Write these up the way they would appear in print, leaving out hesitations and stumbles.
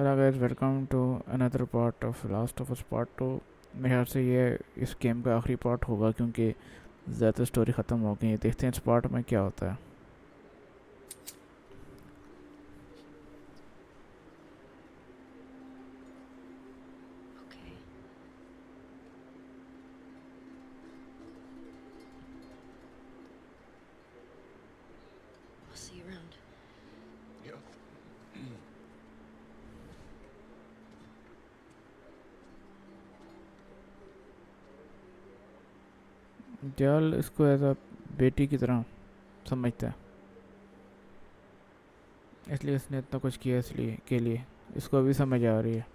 Hello guys, welcome to another part of Last of Us part 2। मेरे ख्याल से ये इस गेम का आखिरी पार्ट होगा क्योंकि ज़्यादा स्टोरी ख़त्म हो गई है। देखते हैं इस पार्ट में क्या होता है। Okay. I'll see you around. Yep. जल इसको एज अ बेटी की तरह समझता है, इसलिए इसने इतना कुछ किया इसलिए के लिए इसको अभी समझ आ रही है।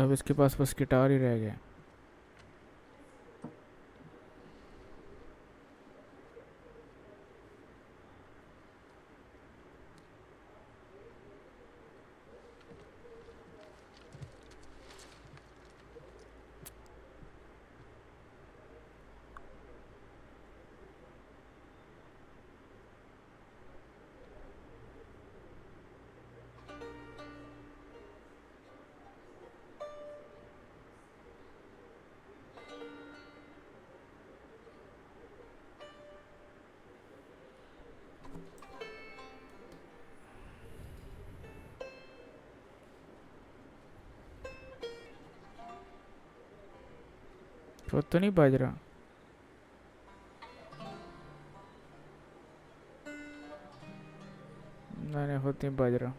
अब इसके पास बस गिटार ही रह गया। खुद तो नहीं बज रहा। नहीं, खुद नहीं बज रहा।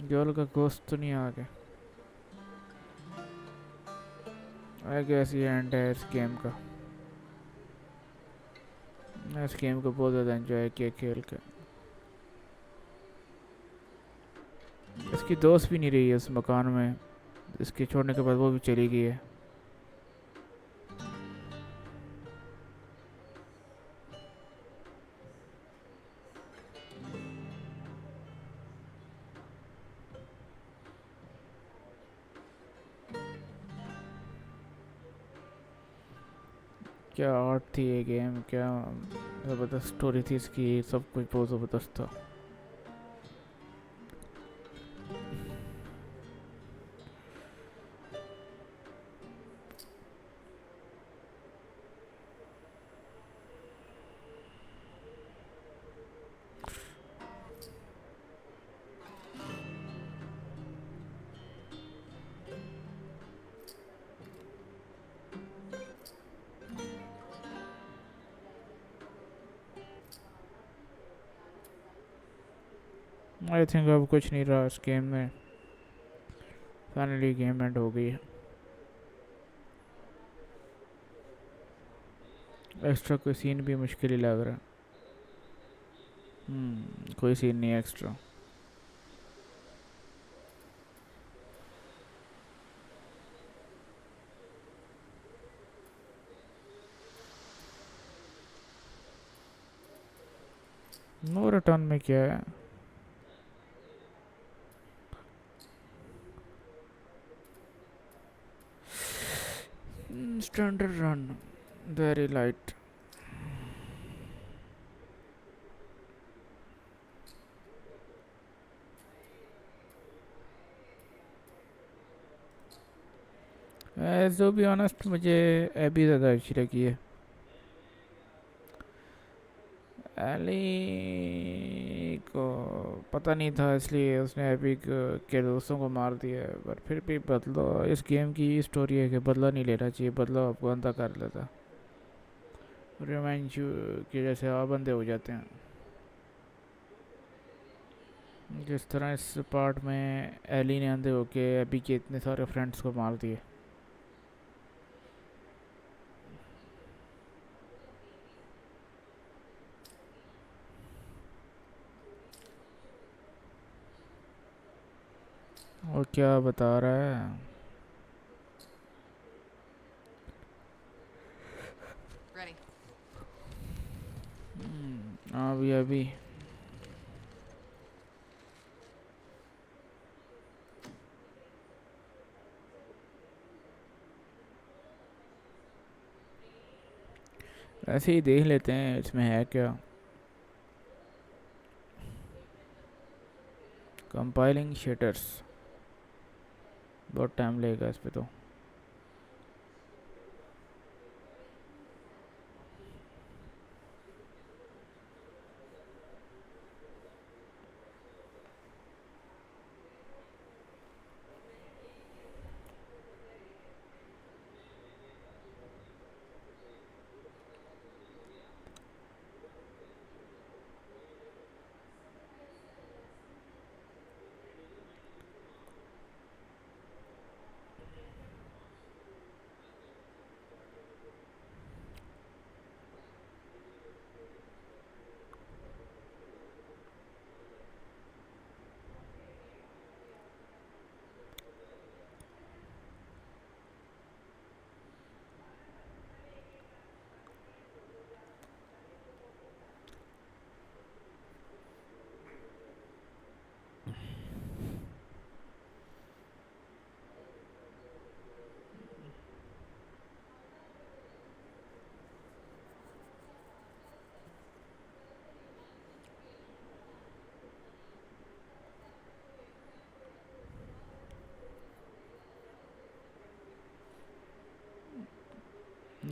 जल का गोश्त तो नहीं आ गया। आई गेस ये एंड है इस गेम का। मैं इस गेम को बहुत ज़्यादा एंजॉय किया खेल के। इसकी दोस्त भी नहीं रही है उस मकान में। इसके छोड़ने के बाद वो भी चली गई है। क्या आर्ट थी ये गेम, क्या ज़बरदस्त स्टोरी थी इसकी। सब कुछ बहुत ज़बरदस्त था। आई थिंक अब कुछ नहीं रहा इस गेम में। फाइनली गेम एंड हो गई है। एक्स्ट्रा कोई सीन भी मुश्किल ही लग रहा है। कोई सीन नहीं है एक्स्ट्रा। नो रिटर्न में क्या है? Standard run, very light. जो भी ऑनेस्ट मुझे एबी ज़्यादा अच्छी लगी है। एली को पता नहीं था इसलिए उसने एबी के दोस्तों को मार दिया है। पर फिर भी बदला, इस गेम की स्टोरी है कि बदला नहीं लेना चाहिए। बदला आपको अंधा कर लेता। रिवेंज के जैसे आ बंदे हो जाते हैं। जिस तरह इस पार्ट में एली ने अंधे होके एबी के इतने सारे फ्रेंड्स को मार दिए। और क्या बता रहा है? Ready. अभी अभी ऐसे ही देख लेते हैं इसमें है क्या. कंपाइलिंग शेटर्स बहुत टाइम लगेगा इस पे तो.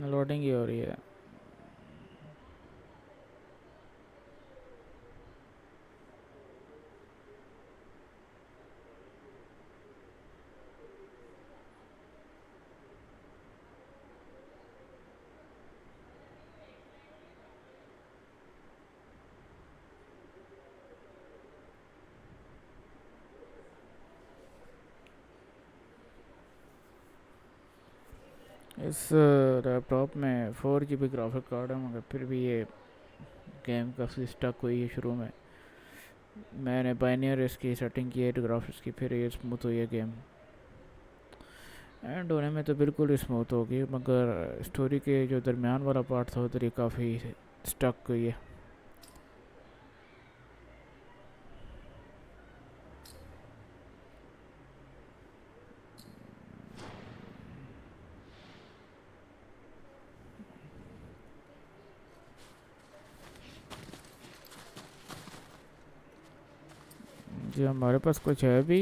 लोडिंग ही हो रही है. इस लैपटॉप में 4 GB ग्राफिक कार्ड है मगर फिर भी ये गेम काफ़ी स्टक हुई है शुरू में. मैंने बाइनियर इसकी सेटिंग की है ग्राफिक्स की, फिर ये स्मूथ हुई है गेम. एंड होने में तो बिल्कुल स्मूथ होगी मगर स्टोरी के जो दरमियान वाला पार्ट था उधर ये काफ़ी स्टक हुई है. जी हमारे पास कुछ है भी.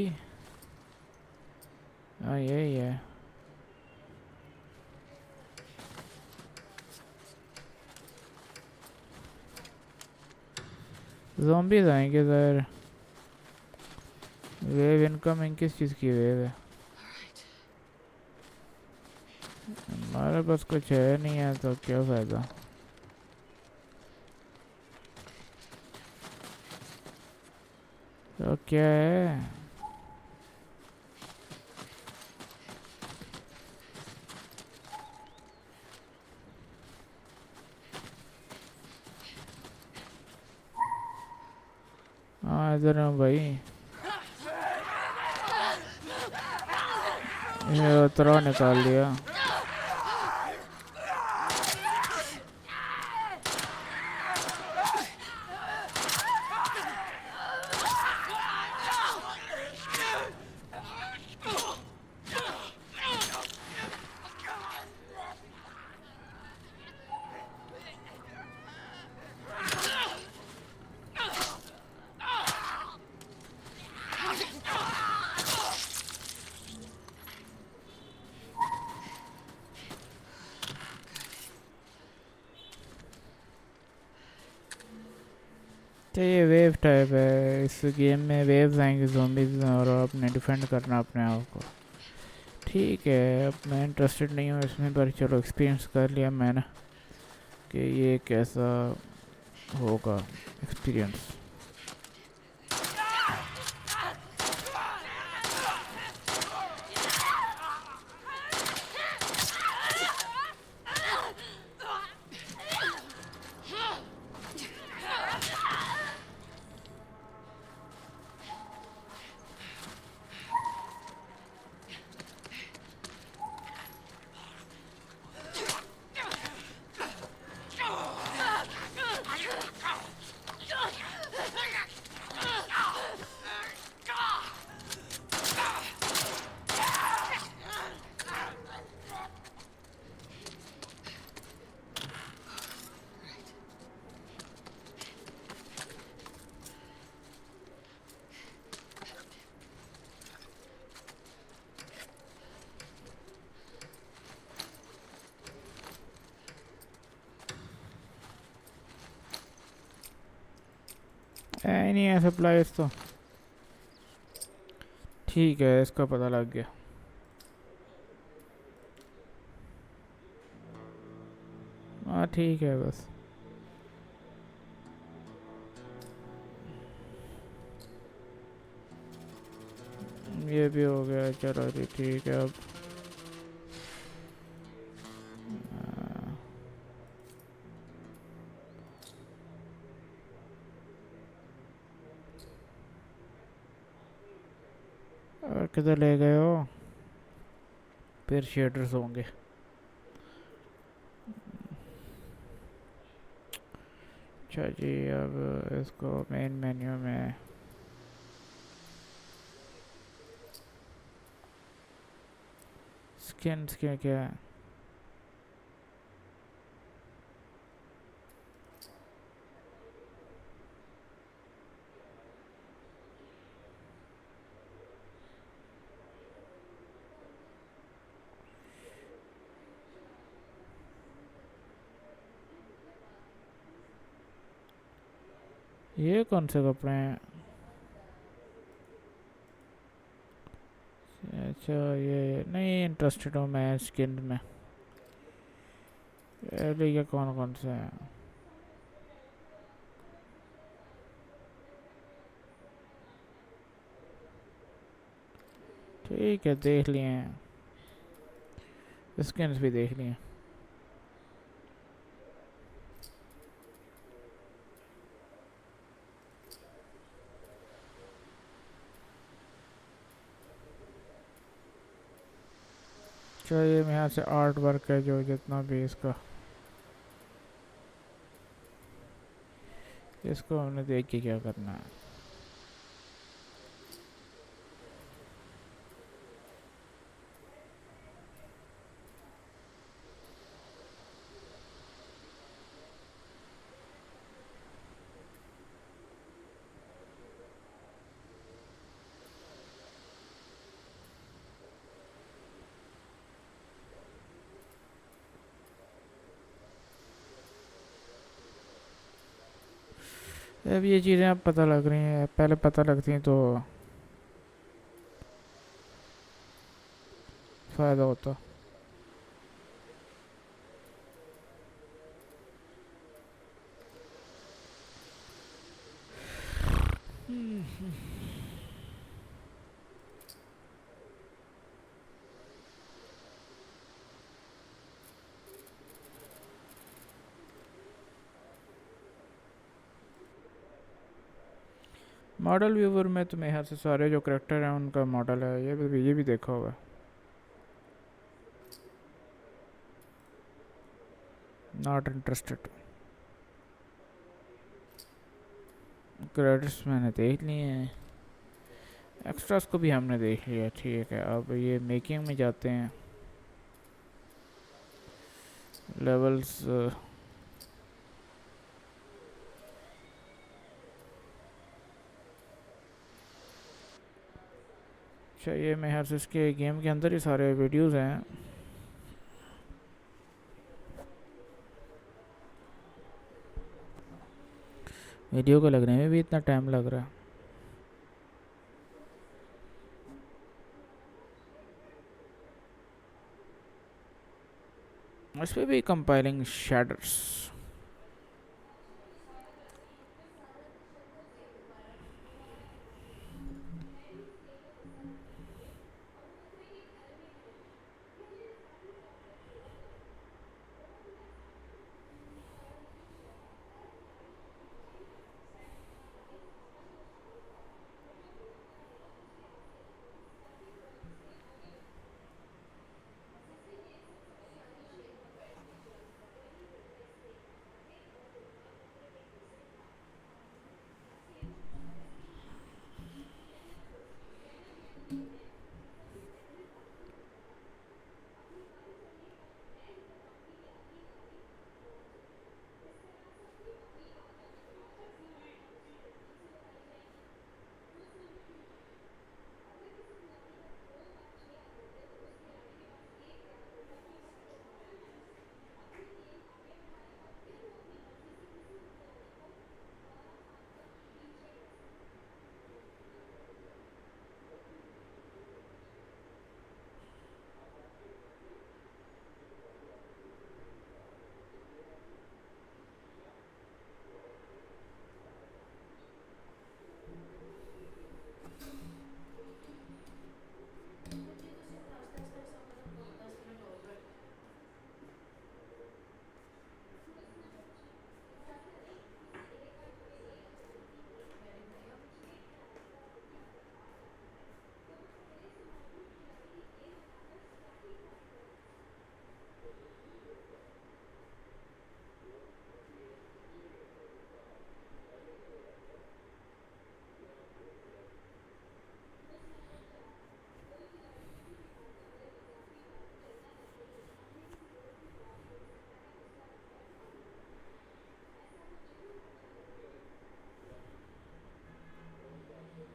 हाँ यही है. ज़ॉम्बीज़ आएंगे इधर. वेव इनकमिंग किस चीज़ की वेव है. हमारे पास कुछ है नहीं है तो क्या फ़ायदा. तो क्या है. हाँ इधर हूँ भाई. ये उतरा निकाल दिया. तो ये वेव टाइप है. इस गेम में वेव्स आएंगे ज़ॉम्बीज़ और आपने डिफेंड करना अपने आप को. ठीक है अब मैं इंटरेस्टेड नहीं हूँ इसमें पर चलो एक्सपीरियंस कर लिया मैंने कि ये कैसा होगा एक्सपीरियंस. है नहीं है सप्लाईज तो। ठीक है, इसका पता लग गया। हाँ ठीक है बस। ये भी हो गया, चलो जी ठीक है। अब किधर ले गए हो? फिर शेडर्स होंगे। अच्छा जी, अब इसको मेन मेन्यू में स्किन्स क्या क्या है? ये कौन से कपड़े हैं? अच्छा ये नहीं इंटरेस्टेड हूँ मैं स्किन में। ये कौन कौन से हैं? ठीक है, देख लिए हैं, स्किन्स भी देख लिए। चलिए मैं यहाँ से आर्ट वर्क है जो जितना भी इसका, इसको हमने देख के क्या करना है। अब ये चीज़ें अब पता लग रही हैं, पहले पता लगती हैं तो फ़ायदा होता। मॉडल व्यूवर में तो मेरे ख्याल से सारे जो करेक्टर हैं उनका मॉडल है, ये भी देखा होगा। Not interested. क्रेडिट्स मैंने देख लिए हैं, एक्स्ट्रास को भी हमने देख लिया। ठीक है, अब ये मेकिंग में जाते हैं। लेवल्स अच्छा, ये मेरे ख्याल से इसके गेम के अंदर ही सारे वीडियोस हैं। वीडियो को लगने में भी इतना टाइम लग रहा है। इस पर भी compiling शैडर्स।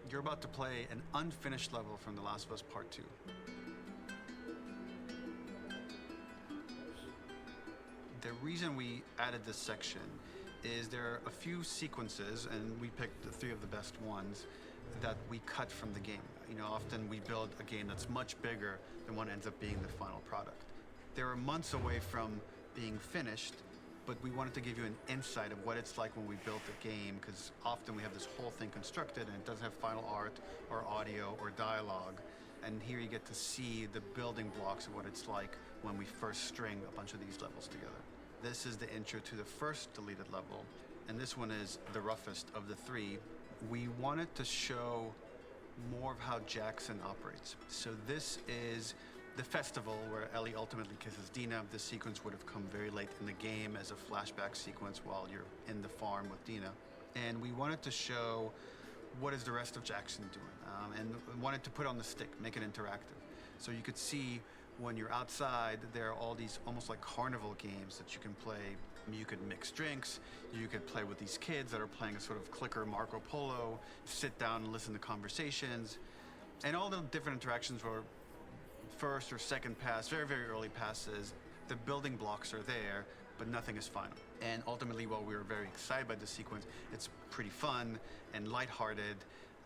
You're about to play an unfinished level from The Last of Us Part 2. The reason we added this section is there are a few sequences, and we picked the 3 of the best ones, that we cut from the game. You know, often we build a game that's much bigger than what ends up being the final product. They were months away from being finished, but we wanted to give you an insight of what it's like when we built a game, because often we have this whole thing constructed and it doesn't have final art or audio or dialogue. And here you get to see the building blocks of what it's like when we first string a bunch of these levels together. This is the intro to the first deleted level, and this one is the roughest of the 3. We wanted to show more of how Jackson operates. So this is the festival where Ellie ultimately kisses Dina. This sequence would have come very late in the game as a flashback sequence while you're in the farm with Dina. And we wanted to show what is the rest of Jackson doing, and wanted to put on the stick, make it interactive. So you could see when you're outside, there are all these almost like carnival games that you can play. You could mix drinks, you could play with these kids that are playing a sort of clicker Marco Polo, sit down and listen to conversations. And all the different interactions were first or second pass, very, very early passes. The building blocks are there, but nothing is final. And ultimately, while we were very excited by the sequence, it's pretty fun and lighthearted.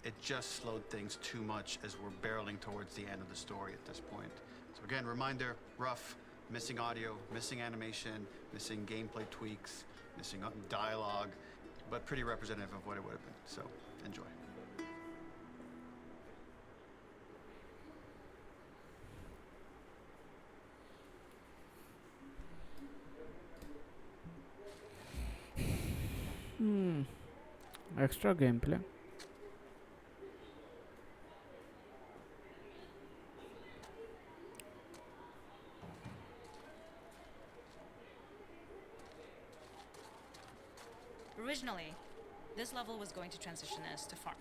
It just slowed things too much as we're barreling towards the end of the story at this point. So again, reminder, rough, missing audio, missing animation, missing gameplay tweaks, missing dialogue, but pretty representative of what it would have been. So enjoy. Extra gameplay. Originally, this level was going to transition us to farm.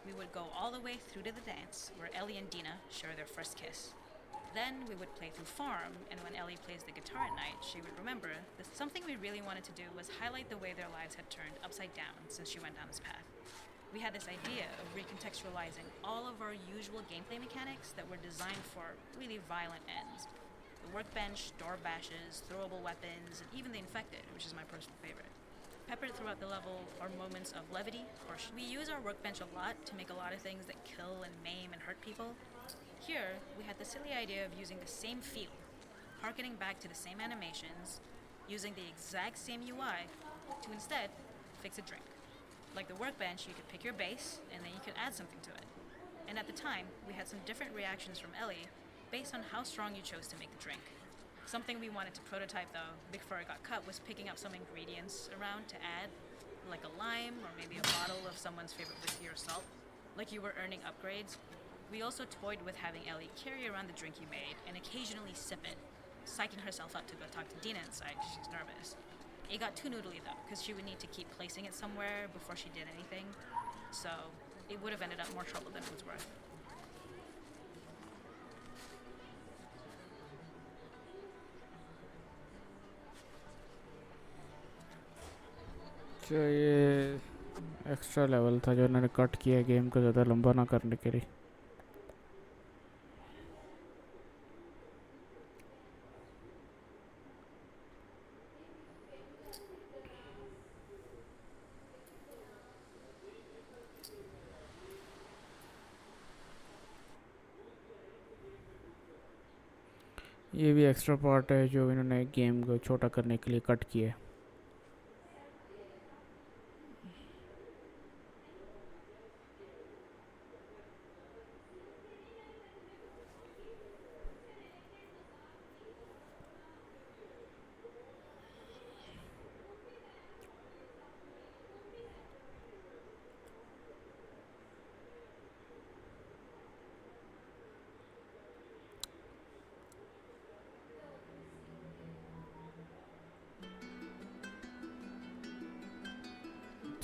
We would go all the way through to the dance, where Ellie and Dina share their first kiss. Then we would play through farm, and when Ellie plays the guitar at night, she would remember that something we really wanted to do was highlight the way their lives had turned upside down since she went down this path. We had this idea of recontextualizing all of our usual gameplay mechanics that were designed for really violent ends. The workbench, door bashes, throwable weapons, and even the infected, which is my personal favorite. Peppered throughout the level are moments of levity. We use our workbench a lot to make a lot of things that kill and maim and hurt people. Here, we had the silly idea of using the same feel, harkening back to the same animations, using the exact same UI to instead fix a drink. Like the workbench, you could pick your base, and then you could add something to it. And at the time, we had some different reactions from Ellie based on how strong you chose to make the drink. Something we wanted to prototype, though, before it got cut, was picking up some ingredients around to add, like a lime or maybe a bottle of someone's favorite whiskey or salt, like you were earning upgrades. We also toyed with having Ellie carry around the drink you made and occasionally sip it, psyching herself up to go talk to Dina inside because she's nervous. It got too noodly, though, because she would need to keep placing it somewhere before she did anything, so it would have ended up more trouble than it was worth. तो ये extra level था जो उन्होंने cut किया game को ज़्यादा लंबा ना करने के लिए. ये भी एक्स्ट्रा पार्ट है जो इन्होंने गेम को छोटा करने के लिए कट किया है.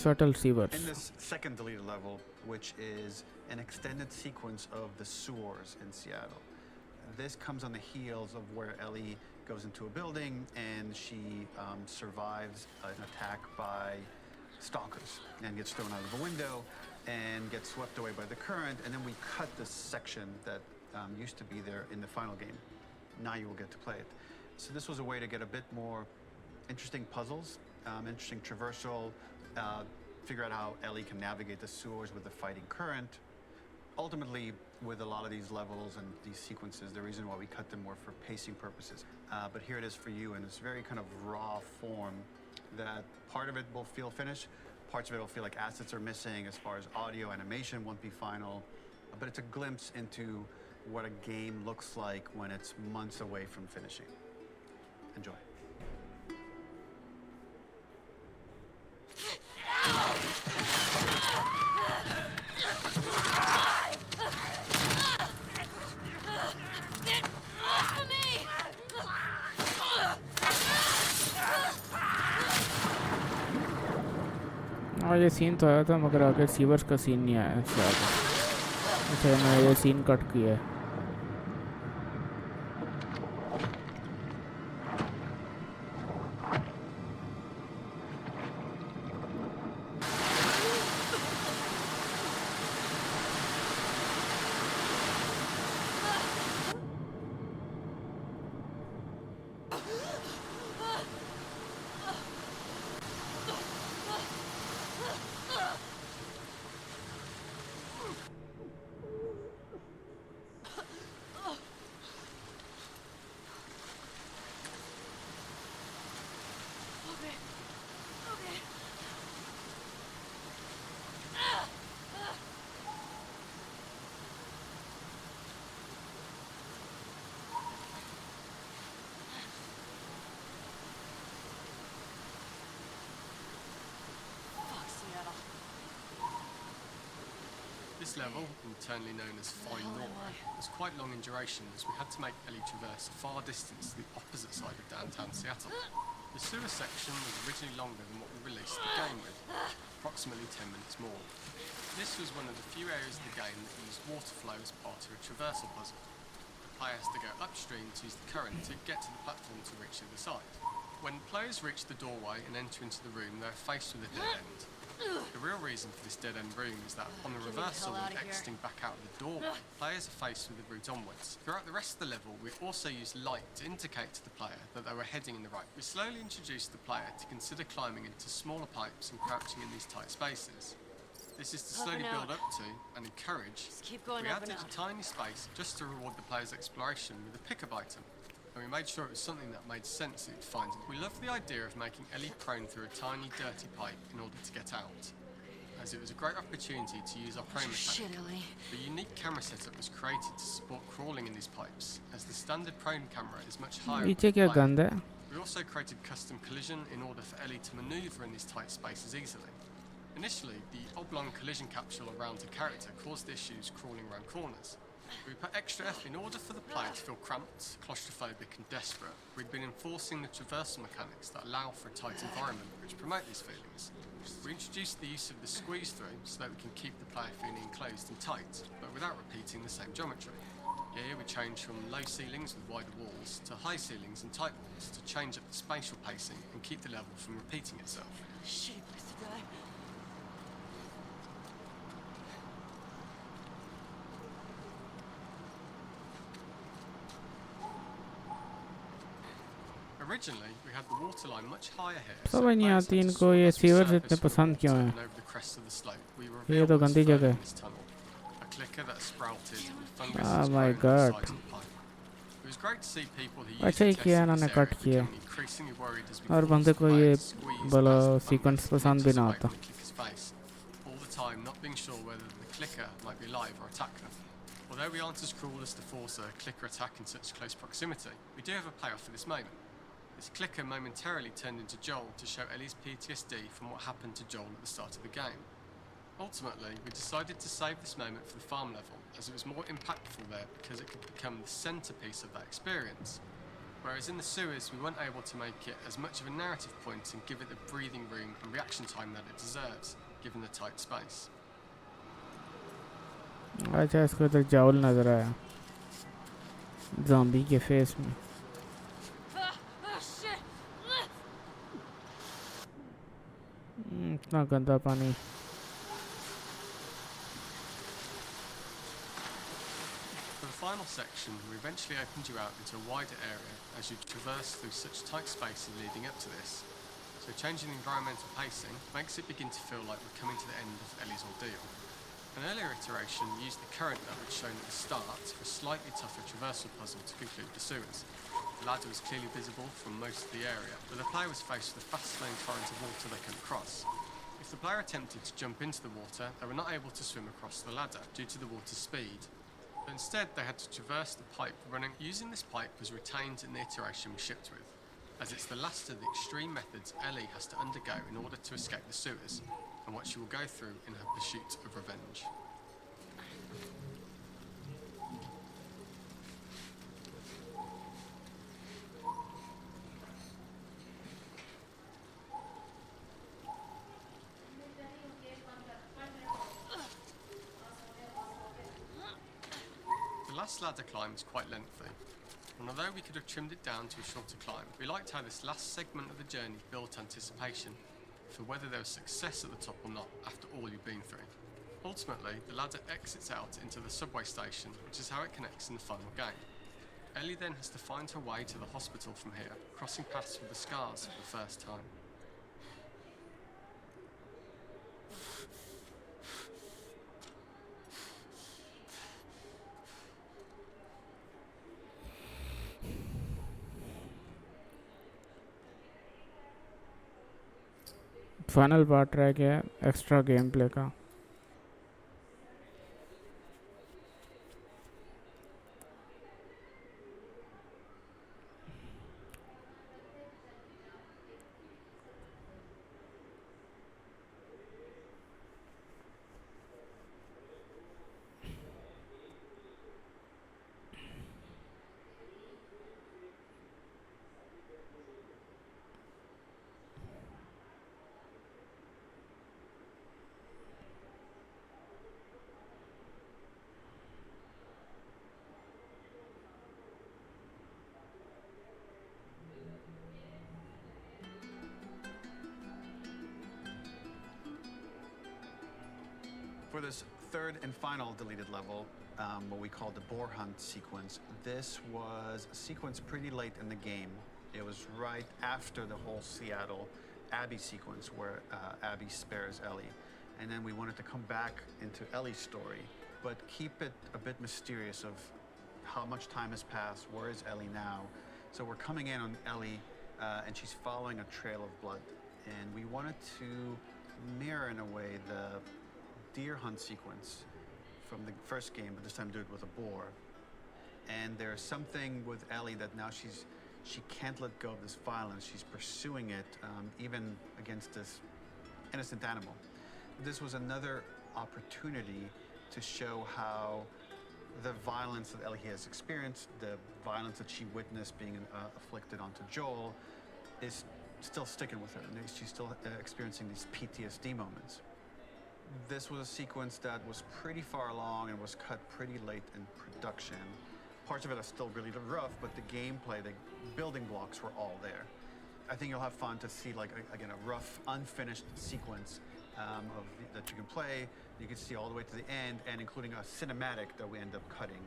Subtle Seavers. In this second deleted level, which is an extended sequence of the sewers in Seattle. This comes on the heels of where Ellie goes into a building and she survives an attack by stalkers and gets thrown out of a window. and get swept away by the current, and then we cut this section that used to be there in the final game. Now you will get to play it. So this was a way to get a bit more interesting puzzles, interesting traversal, figure out how Ellie can navigate the sewers with the fighting current. Ultimately, with a lot of these levels and these sequences, the reason why we cut them more for pacing purposes. But here it is for you in this very kind of raw form that part of it will feel finished, parts of it will feel like assets are missing as far as audio, animation won't be final, but it's a glimpse into what a game looks like when it's months away from finishing. Enjoy. और ये scene तो आया था मगर आगे sewers का scene नहीं आया इससे आगे। अच्छा मैंने ये सीन कट किया है। This level, internally known as Fine Law, was quite long in duration as we had to make Ellie traverse a far distance to the opposite side of downtown Seattle. The sewer section was originally longer than what we released the game with, approximately 10 minutes more. This was one of the few areas of the game that used water flow as part of a traversal puzzle. The player has to go upstream to use the current to get to the platform to reach the other side. When players reach the doorway and enter into the room, they are faced with a dead end. The real reason for this dead-end room is that on a reversal and exiting back out of the doorway, players are faced with the route onwards. Throughout the rest of the level, we also used light to indicate to the player that they were heading in the right. We slowly introduced the player to consider climbing into smaller pipes and crouching in these tight spaces. This is to slowly build up to and encourage. We added a tiny space just to reward the player's exploration with a pickup item. And we made sure it was something that made sense that you'd find. We loved the idea of making Ellie prone through a tiny, dirty pipe in order to get out, as it was a great opportunity to use our prone mechanic. The unique camera setup was created to support crawling in these pipes, as the standard prone camera is much higher. We also created custom collision in order for Ellie to maneuver in these tight spaces easily. Initially, the oblong collision capsule around her character caused issues crawling around corners. We put extra effort in order for the player to feel cramped, claustrophobic and desperate. We'd been enforcing the traversal mechanics that allow for a tight environment which promote these feelings. We introduced the use of the squeeze through so that we can keep the player feeling enclosed and tight, but without repeating the same geometry. Here we changed from low ceilings with wider walls to high ceilings and tight walls to change up the spatial pacing and keep the level from repeating itself. Originally, we had the water line much higher here. समझ नहीं आती इनको ये sewers इतने पसंद क्यों हैं। ये तो गंदी जगह है। Oh my God. अच्छा ही किया इन्होंने कट किया और बंदे को ये वाला सीक्वेंस पसंद भी ना आता। Although we aren't as cruel as to force a clicker attack in such close proximity, we do have a payoff for this moment. This clicker momentarily turned into Joel to show Ellie's PTSD from what happened to Joel at the start of the game. Ultimately, we decided to save this moment for the farm level, as it was more impactful there because it could become the centerpiece of that experience. Whereas in the sewers, we weren't able to make it as much of a narrative point and give it the breathing room and reaction time that it deserves, given the tight space. अच्छा इसको इधर joule नजर आया zombie के face में। इतना गंदा पानी। final section, we eventually opened you out into a wider area as you traverse through such tight spaces leading up to this. So changing the environmental pacing makes it begin to feel like we're coming to the end of Ellie's ordeal. An earlier iteration used the current that was shown at the start for a slightly tougher traversal puzzle to conclude the sewers. The ladder was clearly visible from most of the area, but the player was faced with a fast-flowing torrent of water they couldn't cross. If the player attempted to jump into the water, they were not able to swim across the ladder due to the water's speed. But instead, they had to traverse the pipe running. Using this pipe was retained in the iteration we shipped with, as it's the last of the extreme methods Ellie has to undergo in order to escape the sewers, and what she will go through in her pursuit of revenge. The last ladder climb is quite lengthy, and although we could have trimmed it down to a shorter climb, we liked how this last segment of the journey built anticipation for whether there was success at the top or not after all you've been through. Ultimately, the ladder exits out into the subway station, which is how it connects in the final game. Ellie then has to find her way to the hospital from here, crossing paths with the scars for the first time. Final part रह गया extra game play का. For this third and final deleted level, what we call the boar hunt sequence, this was a sequence pretty late in the game. It was right after the whole Seattle Abby sequence where Abby spares Ellie. And then we wanted to come back into Ellie's story, but keep it a bit mysterious of how much time has passed, where is Ellie now? So we're coming in on Ellie and she's following a trail of blood. And we wanted to mirror in a way the deer hunt sequence from the first game, but this time do it with a boar. And there's something with Ellie that now she can't let go of this violence. She's pursuing it, even against this innocent animal. This was another opportunity to show how the violence that Ellie has experienced, the violence that she witnessed being afflicted onto Joel, is still sticking with her. And she's still experiencing these PTSD moments. This was a sequence that was pretty far along and was cut pretty late in production. Parts of it are still really rough, but the gameplay, the building blocks were all there. I think you'll have fun to see, like, again, a rough, unfinished sequence that you can play. You can see all the way to the end, and including a cinematic that we end up cutting.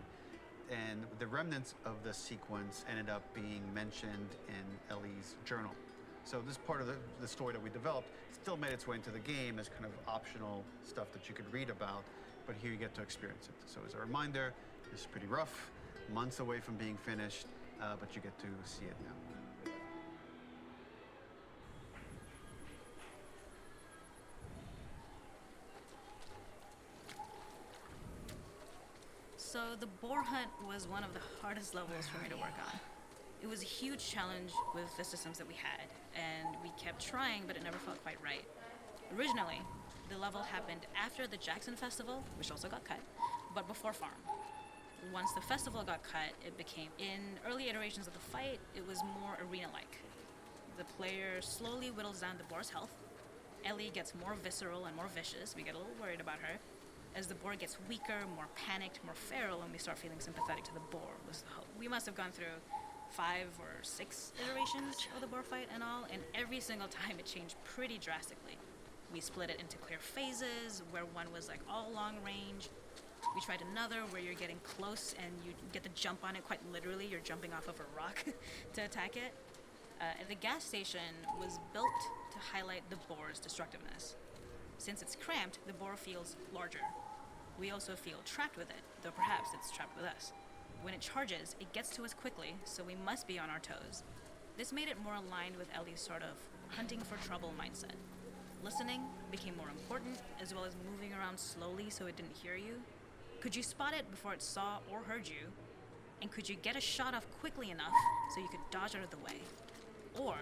And the remnants of the sequence ended up being mentioned in Ellie's journal. So this part of the story that we developed still made its way into the game as kind of optional stuff that you could read about, but here you get to experience it. So as a reminder, this is pretty rough, months away from being finished, but you get to see it now. So the boar hunt was one of the hardest levels for me to work on. It was a huge challenge with the systems that we had, and we kept trying, but it never felt quite right. Originally, the level happened after the Jackson Festival, which also got cut, but before Farm. Once the festival got cut, it became, in early iterations of the fight, it was more arena-like. The player slowly whittles down the boar's health. Ellie gets more visceral and more vicious. We get a little worried about her. As the boar gets weaker, more panicked, more feral, and we start feeling sympathetic to the boar, was the hope. We must have gone through 5 or 6 iterations of the boar fight and all, and every single time it changed pretty drastically. We split it into clear phases, where one was like all long range, We tried another where you're getting close and you get to jump on it quite literally. You're jumping off of a rock to attack it. The gas station was built to highlight the bore's destructiveness. Since it's cramped, the bore feels larger. We also feel trapped with it, though perhaps it's trapped with us. When it charges, it gets to us quickly, so we must be on our toes. This made it more aligned with Ellie's sort of hunting for trouble mindset. Listening became more important, as well as moving around slowly so it didn't hear you. Could you spot it before it saw or heard you? And could you get a shot off quickly enough so you could dodge out of the way? Or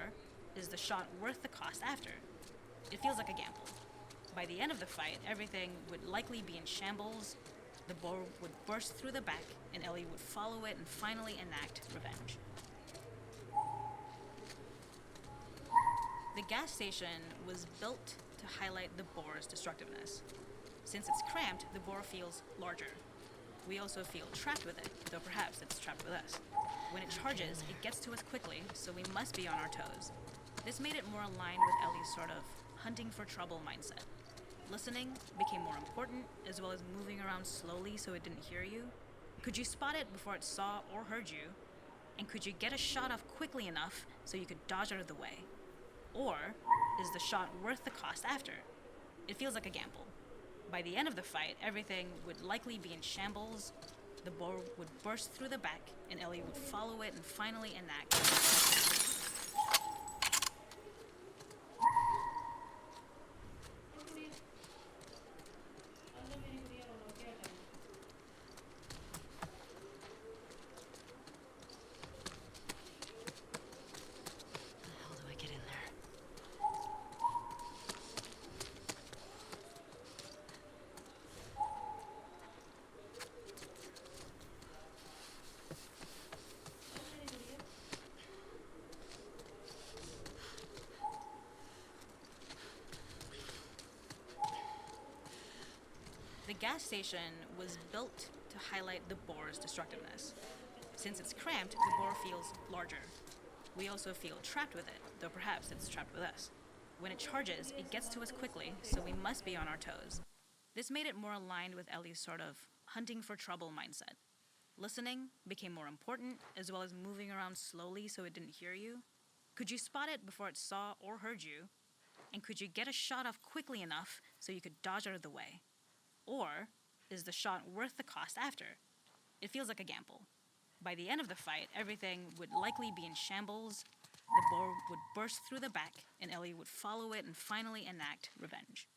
is the shot worth the cost after? It feels like a gamble. By the end of the fight, everything would likely be in shambles, the bore would burst through the back, and Ellie would follow it and finally enact revenge. The gas station was built to highlight the bore's destructiveness. Since it's cramped, the bore feels larger. We also feel trapped with it, though perhaps it's trapped with us. When it charges, it gets to us quickly, so we must be on our toes. This made it more aligned with Ellie's sort of hunting for trouble mindset. Listening became more important, as well as moving around slowly so it didn't hear you. Could you spot it before it saw or heard you? And could you get a shot off quickly enough so you could dodge out of the way? Or is the shot worth the cost after? It feels like a gamble. By the end of the fight, everything would likely be in shambles, the bore would burst through the back, and Ellie would follow it and finally enact. How do I get in there? The gas station was built to highlight the bore's destructiveness. Since it's cramped, the bore feels larger. We also feel trapped with it, though perhaps it's trapped with us. When it charges, it gets to us quickly, so we must be on our toes. This made it more aligned with Ellie's sort of hunting for trouble mindset. Listening became more important, as well as moving around slowly so it didn't hear you. Could you spot it before it saw or heard you? And could you get a shot off quickly enough so you could dodge out of the way? Or is the shot worth the cost after? It feels like a gamble. By the end of the fight, everything would likely be in shambles, the bore would burst through the back, and Ellie would follow it and finally enact revenge.